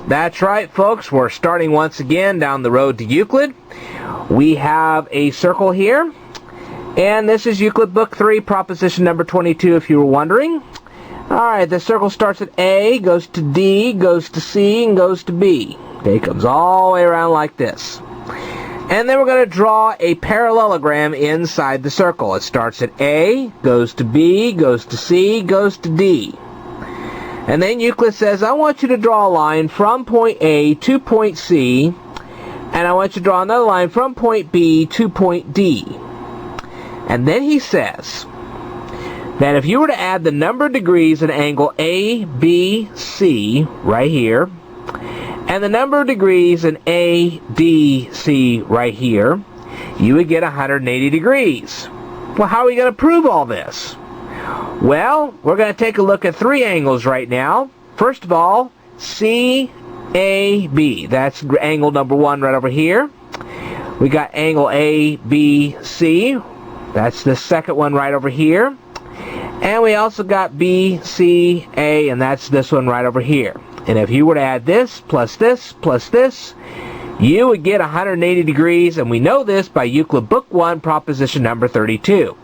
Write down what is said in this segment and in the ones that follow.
That's right, folks. We're starting once again down the road to Euclid. We have a circle here, and this is Euclid Book 3, proposition number 22, if you were wondering. Alright, the circle starts at A, goes to D, goes to C, and goes to B. Okay, it comes all the way around like this. And then we're going to draw a parallelogram inside the circle. It starts at A, goes to B, goes to C, goes to D. And then Euclid says, I want you to draw a line from point A to point C, and I want you to draw another line from point B to point D. And then he says that if you were to add the number of degrees in angle ABC right here, and the number of degrees in ADC right here, you would get 180 degrees. Well, how are we going to prove all this? Well, we're going to take a look at three angles right now. First of all, CAB. That's angle number 1 right over here. We got angle ABC. That's the second one right over here. And we also got BCA, and that's this one right over here. And if you were to add this, plus this, you would get 180 degrees, and we know this by Euclid Book 1, proposition number 32.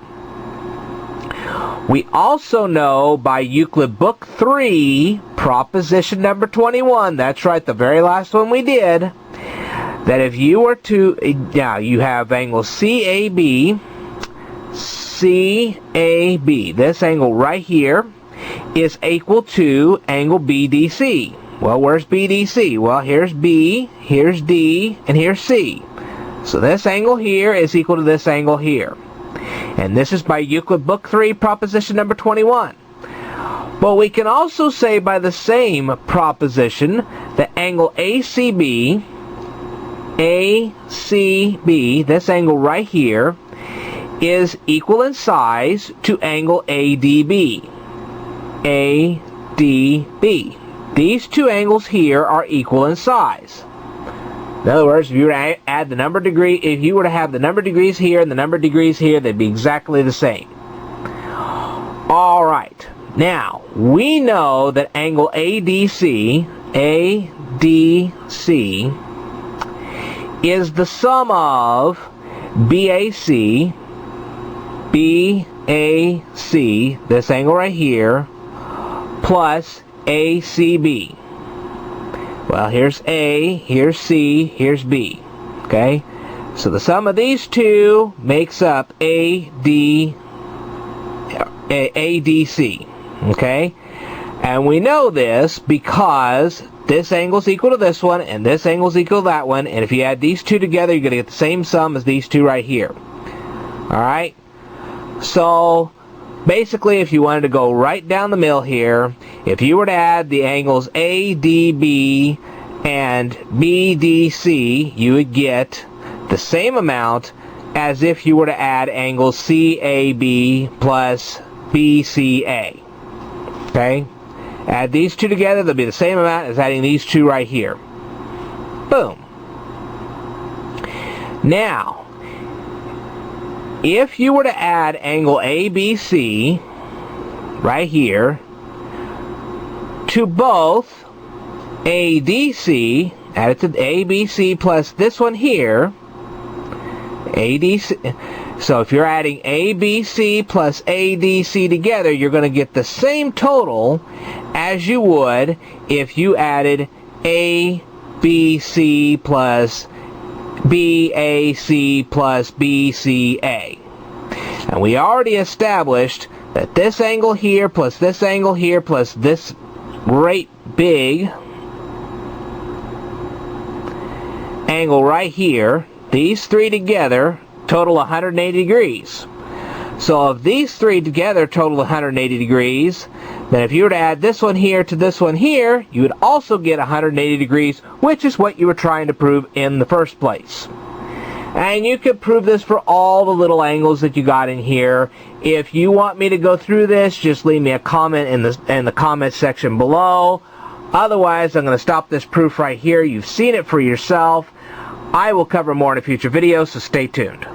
We also know by Euclid Book 3, proposition number 21, that's right, the very last one we did, that if you were to, now you have angle CAB, this angle right here, is equal to angle BDC. Well, where's BDC? Well, here's B, here's D, and here's C. So this angle here is equal to this angle here. And this is by Euclid Book 3, proposition number 21. But we can also say by the same proposition that angle ACB, this angle right here, is equal in size to angle ADB. ADB. These two angles here are equal in size. In other words, if you were to add the number of degrees, if you were to have the number of degrees here and the number of degrees here, they'd be exactly the same. Alright, now, we know that angle ADC, is the sum of BAC, this angle right here, plus ACB. Well, here's A, here's C, here's B. Okay? So the sum of these two makes up ADC. Okay? And we know this because this angle is equal to this one, and this angle is equal to that one, and if you add these two together, you're going to get the same sum as these two right here. Alright? So, basically, if you wanted to go right down the middle here, if you were to add the angles ADB and BDC, you would get the same amount as if you were to add angles CAB plus BCA. Okay? Add these two together, they'll be the same amount as adding these two right here. Boom. Now, if you were to add angle ABC right here to both ADC, add it to ABC plus this one here, ADC. So if you're adding ABC plus ADC together, you're going to get the same total as you would if you added ABC plus BAC plus BCA. And we already established that this angle here plus this angle here plus this great big angle right here, these three together total 180 degrees. So if these three together total 180 degrees, then if you were to add this one here to this one here, you would also get 180 degrees, which is what you were trying to prove in the first place. And you could prove this for all the little angles that you got in here. If you want me to go through this, just leave me a comment in the comment section below. Otherwise, I'm going to stop this proof right here. You've seen it for yourself. I will cover more in a future video, so stay tuned.